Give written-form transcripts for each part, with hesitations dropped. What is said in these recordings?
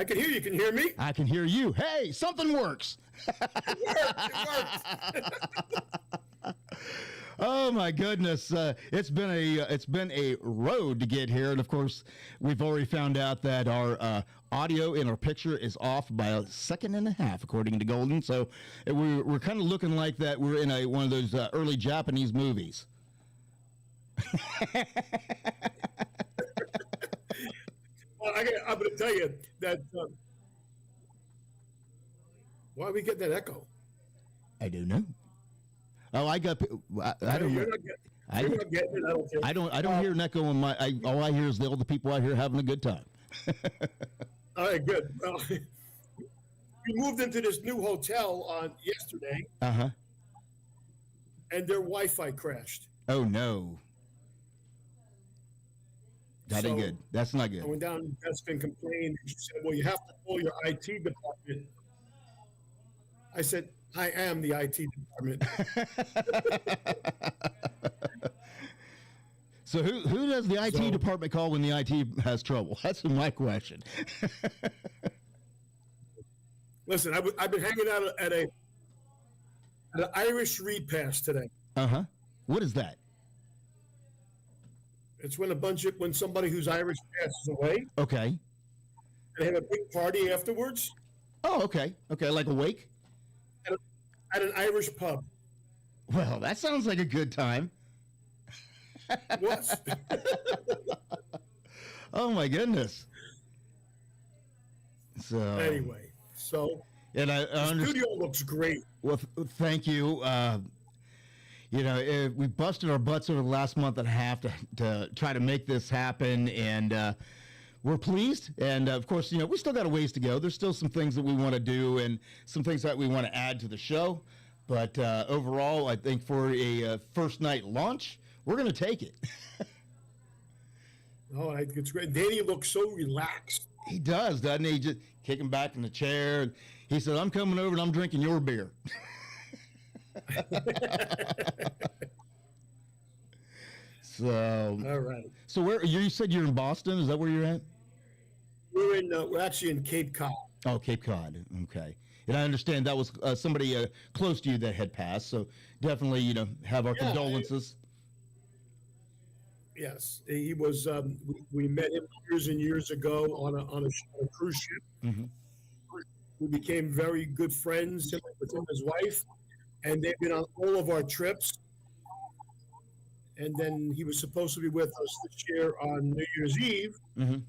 I can hear you. Can you hear me? I can hear you. Hey, something works. It worked. Oh my goodness! It's been a road to get here, and of course, we've already found out that our audio and our picture is off by a second and a half, according to Golden. So we're kind of looking like that we're in one of those early Japanese movies. Well, I'm going to tell you that. Why are we getting that echo? I don't know. Oh, I got. I don't know. I don't hear an echo on my. All I hear is all the people out here having a good time. All right, good. Well, we moved into this new hotel on yesterday. Uh-huh. And their Wi-Fi crashed. Oh no. That ain't good. That's not good. I went down to the desk and complained. She said, "Well, you have to call your IT department." I said, "I am the IT department." So who does the IT department call when the IT has trouble? That's my question. Listen, I've been hanging out at an Irish repast today. Uh-huh. What is that? It's when somebody who's Irish passes away. Okay. They have a big party afterwards. Oh, okay. Okay, like a wake? At an Irish pub. Well, that sounds like a good time. What? Oh my goodness. So anyway, and the studio looks great. Well, thank you. We busted our butts over the last month and a half to try to make this happen, and we're pleased. And of course, we still got a ways to go. There's still some things that we want to do and some things that we want to add to the show. But overall, I think for a first night launch, we're going to take it. Oh, it's great. Danny looks so relaxed. He does, doesn't he? Just kicking back in the chair. And he said, "I'm coming over and I'm drinking your beer." So, all right. So where you said you're in Boston? Is that where you're at? We're actually in Cape Cod. Oh, Cape Cod. Okay. And I understand that was somebody close to you that had passed. So definitely, have our condolences. Yes, he was. We met him years and years ago on a cruise ship. Mm-hmm. We became very good friends with him and his wife, and they've been on all of our trips. And then he was supposed to be with us this year on New Year's Eve, and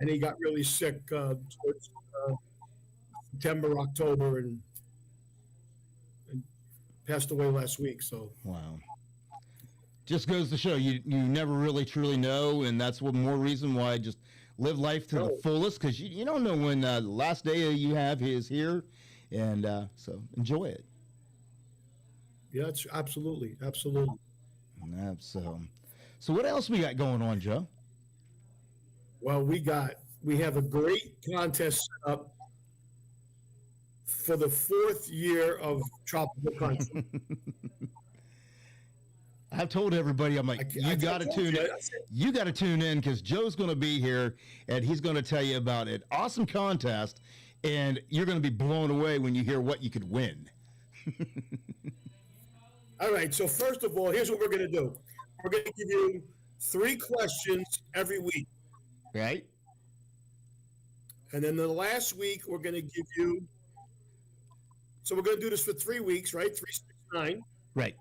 he got really sick towards September, October, and passed away last week. So wow. Just goes to show you never really truly know, and that's one more reason why I just live life to the fullest, because you don't know when the last day you have is here, and so enjoy it. Yeah, it's absolutely. So what else we got going on, Joe? Well, we have a great contest set up for the 4th year of Tropical Country. I've told everybody, I'm like, you got to tune in. You got to tune in because Joe's going to be here and he's going to tell you about an awesome contest, and you're going to be blown away when you hear what you could win. All right. So first of all, here's what we're going to do. We're going to give you 3 questions every week. Right. And then the last week, we're going to give you. So we're going to do this for 3 weeks, right? 3, 6, 9. Right.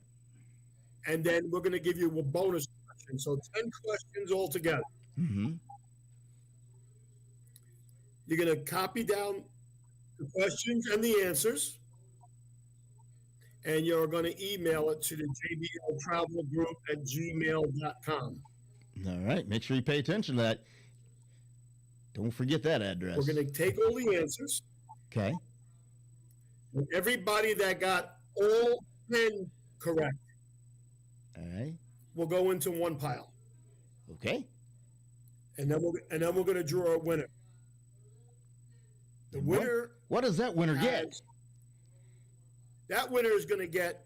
And then we're going to give you a bonus question. So 10 questions altogether. Mm-hmm. You're going to copy down the questions and the answers. And you're going to email it to the jbltravelgroup@gmail.com. All right. Make sure you pay attention to that. Don't forget that address. We're going to take all the answers. Okay. And everybody that got all 10 correct. All right. Will go into one pile. Okay. And then we're going to draw a winner. The winner. What does that winner get? That winner is going to get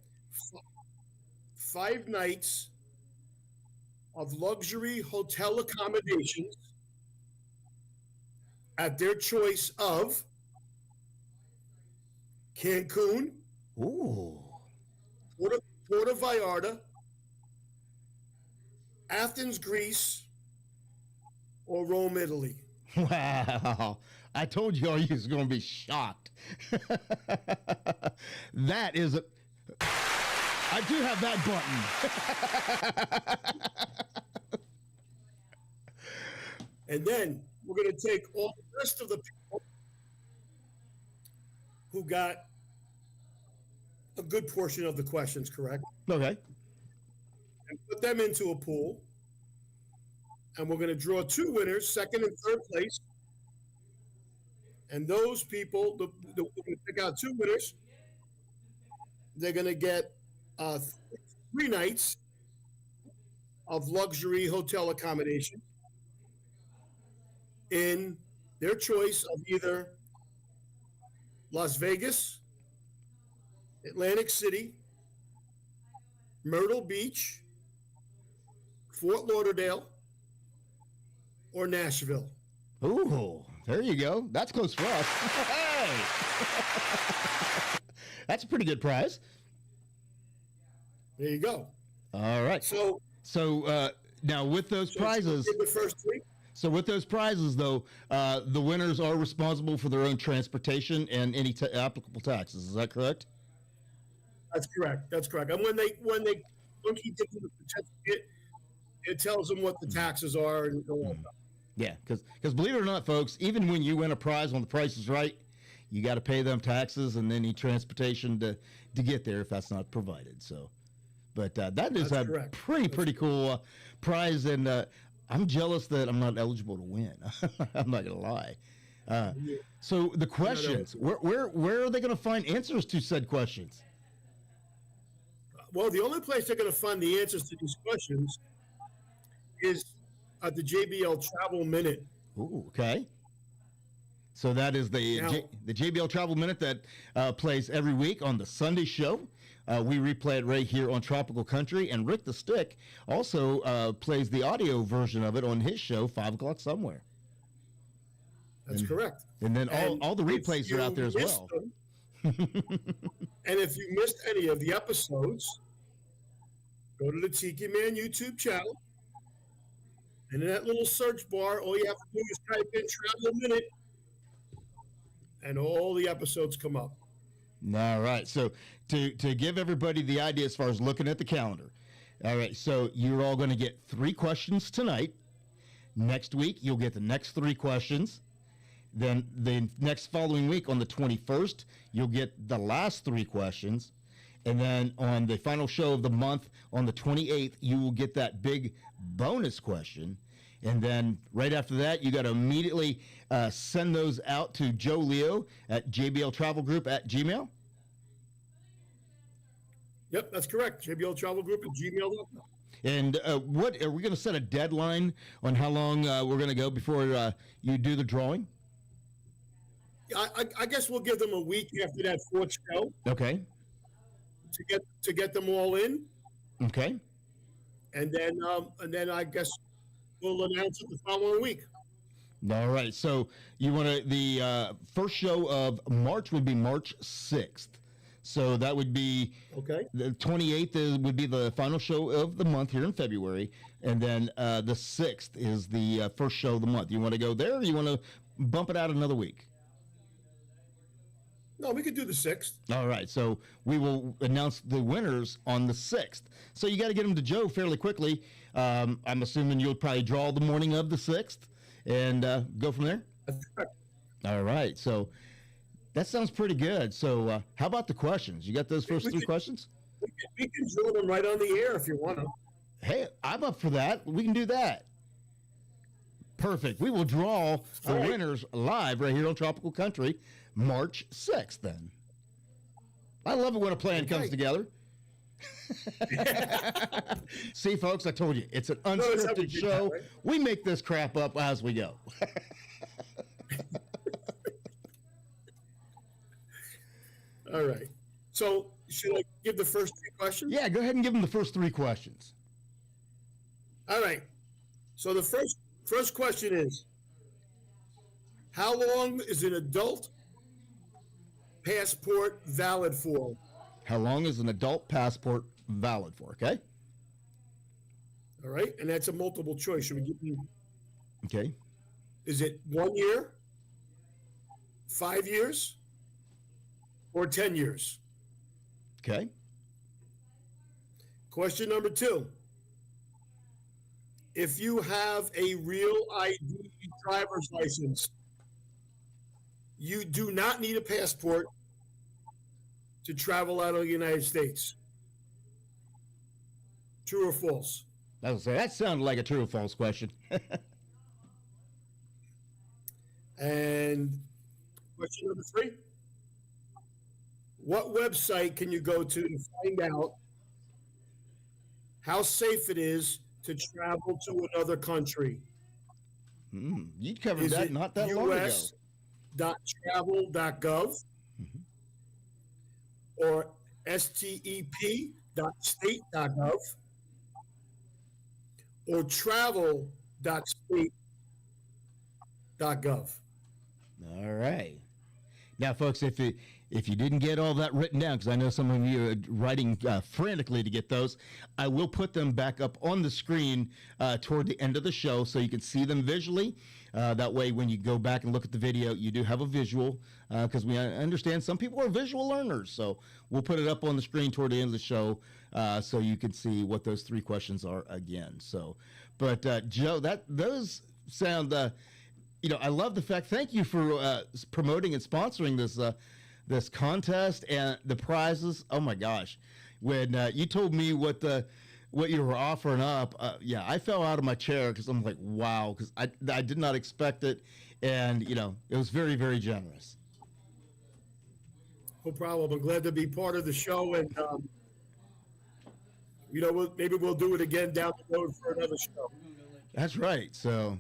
5 nights of luxury hotel accommodations at their choice of Cancun, Ooh. Puerto Vallarta, Athens, Greece, or Rome, Italy. Wow. I told you all you was going to be shocked. That is a... I do have that button. And then we're going to take all the rest of the people who got a good portion of the questions correct Okay. and put them into a pool. And we're going to draw two winners, second and third place. And those people, we're going to pick out two winners. They're going to get 3 nights of luxury hotel accommodation in their choice of either Las Vegas, Atlantic City, Myrtle Beach, Fort Lauderdale, or Nashville. Ooh, there you go. That's close for us. Hey! That's a pretty good prize. There you go. All right. So now with those prizes, the first 3. so with those prizes though, the winners are responsible for their own transportation and any applicable taxes. Is that correct? That's correct. That's correct. And when he gives them the certificate, it tells them what the taxes are and all that. Yeah, because believe it or not, folks, even when you win a prize on The Price is Right, you got to pay them taxes and any transportation to get there if that's not provided. So, but that is That's a correct. pretty cool prize, and I'm jealous that I'm not eligible to win. I'm not gonna lie. So the questions, where are they going to find answers to said questions? Well, the only place they're going to find the answers to these questions is at the JBL Travel Minute. Ooh, okay. So that is the JBL Travel Minute that plays every week on the Sunday show. We replay it right here on Tropical Country, and Rick the Stick also plays the audio version of it on his show, 5 o'clock somewhere. That's correct. And then all the replays are out there as well. And if you missed any of the episodes, go to the Tiki Man YouTube channel. And in that little search bar, all you have to do is type in Travel Minute, and all the episodes come up. All right. So to give everybody the idea as far as looking at the calendar. All right. So you're all going to get 3 questions tonight. Next week, you'll get the next 3 questions. Then the next following week on the 21st, you'll get the last 3 questions. And then on the final show of the month, on the 28th, you will get that big bonus question. And then right after that, you got to immediately send those out to Joe Leo at JBL Travel Group at Gmail. Yep, that's correct. JBL Travel Group at gmail.com. And what are we going to set a deadline on how long we're going to go before you do the drawing? I guess we'll give them a week after that 4th show. Okay. To get them all in, Okay. and then I guess we'll announce it the following week. All right. So you want to the first show of March would be March 6th. So that would be Okay. the 28th would be the final show of the month here in February, and then the 6th is the first show of the month. You want to go there, or you want to bump it out another week? No, we could do the 6th. All right, so we will announce the winners on the 6th. So you got to get them to Joe fairly quickly. I'm assuming you'll probably draw the morning of the 6th and go from there? That's correct. All right, so that sounds pretty good. So how about the questions? You got those first 3 questions? We can draw them right on the air if you want to. Hey, I'm up for that. We can do that. Perfect. We will draw the winners live right here on Tropical Country March 6th then. I love it when a plan comes together. See, folks, I told you, it's an unscripted show. Right? We make this crap up as we go. All right. So should I give the first 3 questions? Yeah, go ahead and give them the first 3 questions. All right. So the first question is, How long is an adult passport valid for? How long is an adult passport valid for? Okay. All right, and that's a multiple choice. Should we give you? Okay. Is it 1 year, 5 years, or 10 years? Okay. Question number 2. If you have a real ID driver's license, you do not need a passport to travel out of the United States. True or false? I was say that sounded like a true or false question. And question number 3. What website can you go to find out how safe it is to travel to another country? You covered Is that it not that long ago. us.travel.gov or step.state.gov or travel.state.gov? All right. Now, folks, if you didn't get all that written down, because I know some of you are writing frantically to get those, I will put them back up on the screen toward the end of the show so you can see them visually. That way, when you go back and look at the video, you do have a visual, because we understand some people are visual learners. So we'll put it up on the screen toward the end of the show so you can see what those 3 questions are again. So, but Joe, those sound... I love the fact. Thank you for promoting and sponsoring this contest and the prizes. Oh my gosh, when you told me what you were offering up, I fell out of my chair because I'm like, wow, because I did not expect it, and it was very, very generous. No problem. I'm glad to be part of the show, and maybe we'll do it again down the road for another show. That's right. So.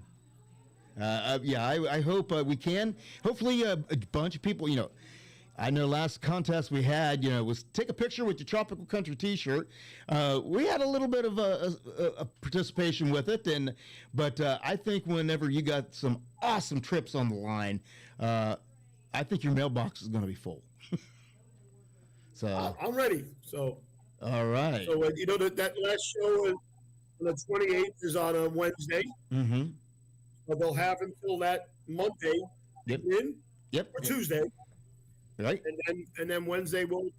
I hope we can. Hopefully, a bunch of people. I know last contest we had, was take a picture with your Tropical Country T-shirt. We had a little bit of a participation with it, but I think whenever you got some awesome trips on the line, I think your mailbox is going to be full. So I'm ready. So all right. So that last show on the 28th is on a Wednesday. Mm-hmm. But they'll have until that Monday, Yep. Or Tuesday, right? And then Wednesday I'll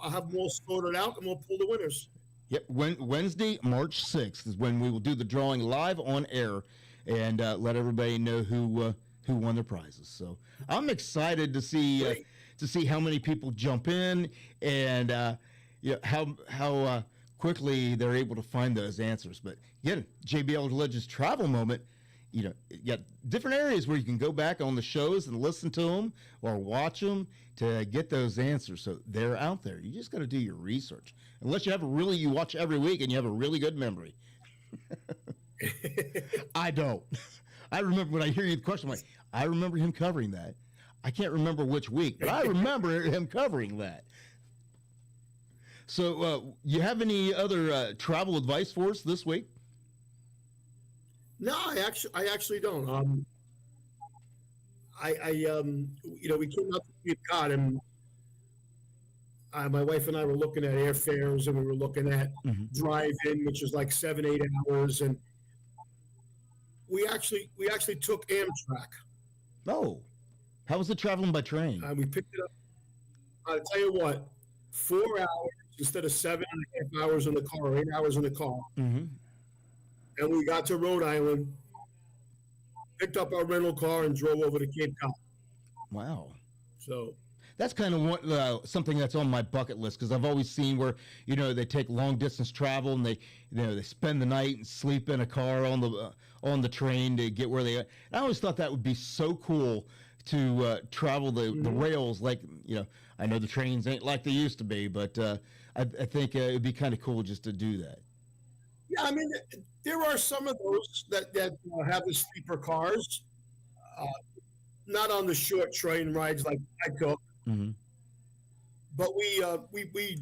have them all sorted out and we'll pull the winners. Yep. Wednesday, March 6th is when we will do the drawing live on air and let everybody know who won their prizes. So I'm excited to see how many people jump in and how quickly they're able to find those answers. But again, JBL Legends Travel Moment. You got different areas where you can go back on the shows and listen to them or watch them to get those answers. So they're out there. You just got to do your research. Unless you watch every week and you have a really good memory. I don't. I remember when I hear you the question, I'm like, I remember him covering that. I can't remember which week, but I remember him covering that. So you have any other travel advice for us this week? No, I actually don't. We came out to Cape Cod, and my wife and I were looking at airfares, and we were looking at drive-in, which is like 7-8 hours, and we actually took Amtrak. Oh, how was it traveling by train? We picked it up. I'll tell you what, 4 hours instead of 7.5 hours in the car, or 8 hours in the car. Mm-hmm. And we got to Rhode Island, picked up our rental car, and drove over to Cape Cod. Wow. So that's kind of something that's on my bucket list, because I've always seen where they take long distance travel and they spend the night and sleep in a car on the train to get where they are. I always thought that would be so cool to travel the rails. Like I know the trains ain't like they used to be, but I think it'd be kind of cool just to do that. Yeah, I mean, there are some of those that have the sleeper cars, not on the short train rides like I took. Mm-hmm. But we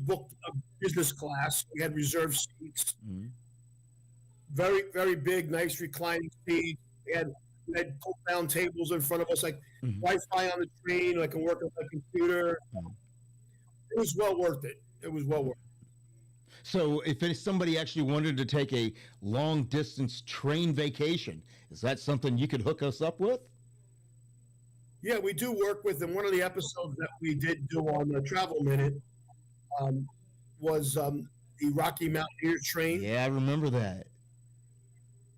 booked a business class. We had reserved seats. Mm-hmm. Very, very big, nice reclining seats. We We had pull-down tables in front of us, like Mhm. Wi-Fi on the train. I can work on my computer. Mhm. It was well worth it. It was well worth it. So, if somebody actually wanted to take a long distance train vacation, is that something you could hook us up with? Yeah, we do work with them. One of the episodes that we did do on the Travel Minute um, was the Rocky Mountaineer train. Yeah, I remember that.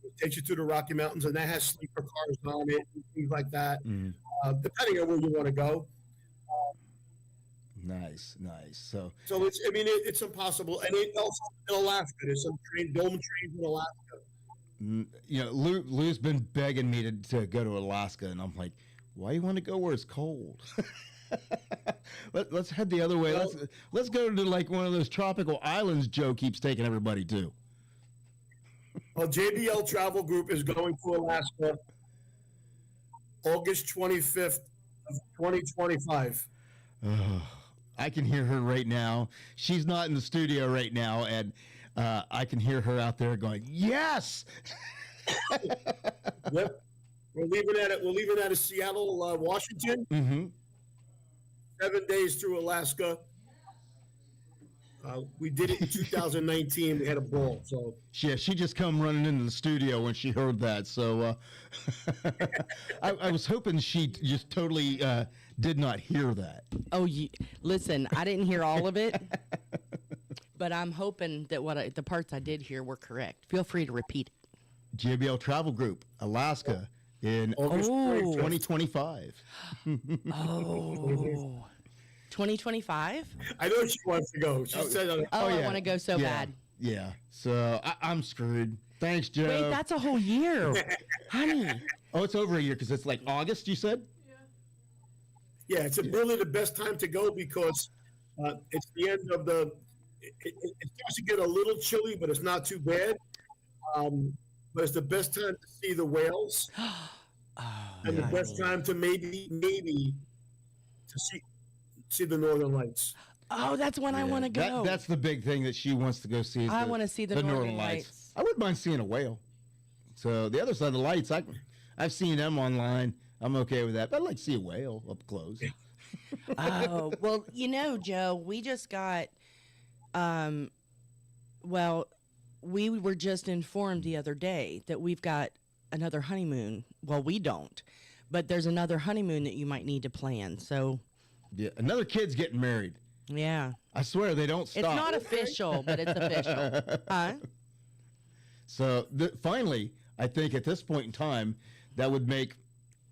It takes you to the Rocky Mountains, and that has sleeper cars on it and things like that, Mm, depending on where you want to go. nice, nice. So, So it's impossible. And it also in Alaska. There's some Dome trains in Alaska. Lou's been begging me to go to Alaska, and I'm like, why do you want to go where it's cold? Let's head the other way. Well, Let's go to like one of those tropical islands Joe keeps taking everybody to. Well, JBL Travel Group is going to Alaska August 25th of 2025. I can hear her right now. She's not in the studio right now, and I can hear her out there going, "Yes!" Yep. We're leaving out of Seattle, Washington. Mm-hmm. 7 days through Alaska. We did it in 2019. We had a ball. So Yeah, she just come running into the studio when she heard that. So I was hoping she just totally did not hear that. Oh, listen, I didn't hear all of it, but I'm hoping that the parts I did hear were correct. Feel free to repeat it. JBL Travel Group, Alaska, in August 25th. 2025. Oh, 2025? I know she wants to go. She said, Oh, I yeah. want to go so Yeah. bad. Yeah. So I'm screwed. Thanks, Joe. Wait, that's a whole year, honey. Oh, it's over a year because it's like August, you said? yeah, it's really the best time to go because it's the end of the. It starts to get a little chilly, but it's not too bad. But it's the best time to see the whales, and the best time to maybe to see the Northern Lights. Oh, that's when I want to go. That's the big thing that she wants to go see. I want to see the Northern Lights. I wouldn't mind seeing a whale. So the other side of the lights, I've seen them online. I'm okay with that. But I'd like to see a whale up close. Oh, well, Joe, we just got, we were just informed the other day that we've got another honeymoon. Well, we don't, but there's another honeymoon that you might need to plan. So, Yeah, another kid's getting married. yeah. I swear they don't stop. It's not official, but it's official. Huh? So finally, I think at this point in time, that would make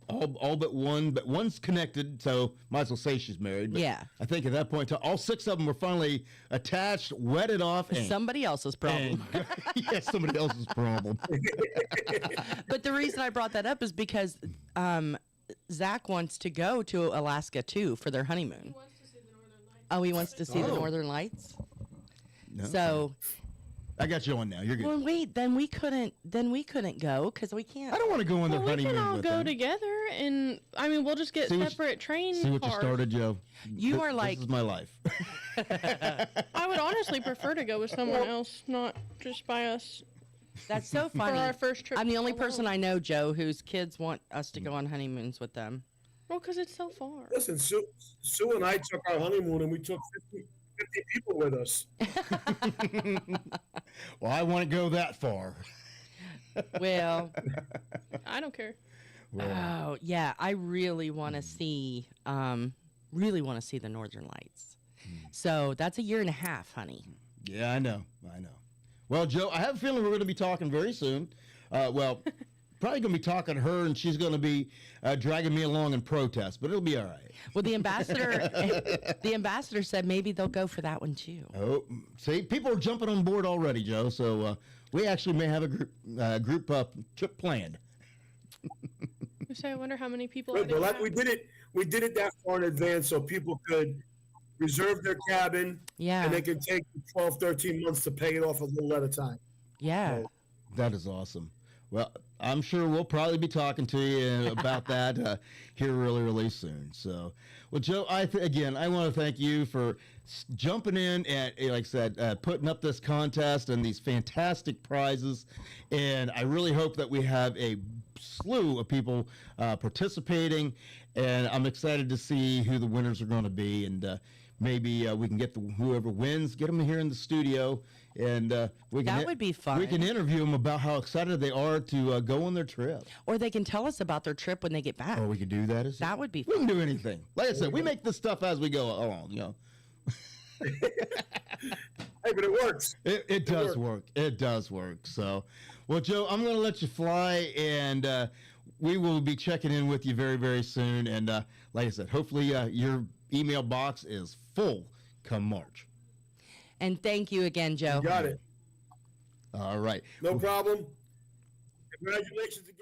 all but one, but one's connected, so might as well say she's married. But Yeah. I think at that point, all six of them were finally attached, wedded off, and Somebody else's problem. yeah, somebody else's problem. But the reason I brought that up is because Zach wants to go to Alaska too for their honeymoon. Oh, he wants to see the Northern Lights. No. So, I got you on now. You're good. well, wait. Then we couldn't go because we can't. I don't want to go on their Well, we honeymoon can all with go them. together, and we'll just get See what you- separate train See what you cars. started, Joe. You are like- This is my life. I would honestly prefer to go with someone else, not just by us. That's so For funny. our first trip. I'm the only alone. person I know, Joe, whose kids want us to go on honeymoons with them. Well, because it's so far. Listen, Sue and I took our honeymoon, and we took 50 people with us. Well, I want to go that far. Well, I don't care. oh yeah, I really want to see, the Northern Lights. So that's a year and a half, honey. Yeah, I know. Well, Joe, I have a feeling we're going to be talking very soon. Probably going to be talking to her, and she's going to be dragging me along in protest, but it'll be all right. Well, the ambassador said maybe they'll go for that one too. Oh, see, people are jumping on board already, Joe. So we actually may have a group trip planned. So I wonder how many people. Good, are well, there. we did it that far in advance so people could reserve their cabin, Yeah, and they can take 12, 13 months to pay it off a little at a time. yeah. That is awesome. Well, I'm sure we'll probably be talking to you about that here really, really soon. So, well, Joe, again, I want to thank you for jumping in and, like I said, putting up this contest and these fantastic prizes. And I really hope that we have a slew of people participating. And I'm excited to see who the winners are going to be. And maybe we can get whoever wins, get them here in the studio, and we can That would be fun. We can interview them about how excited they are to go on their trip. Or they can tell us about their trip when they get back. Or we could do that. That would be We fun. can do anything. Like I said, we make this stuff as we go along. Hey, but it works. It does work. It does work. So, well, Joe, I'm going to let you fly, and we will be checking in with you very, very soon. And like I said, hopefully your email box is full come March. And thank you again, Joe. You got it. All right. No problem. Congratulations again.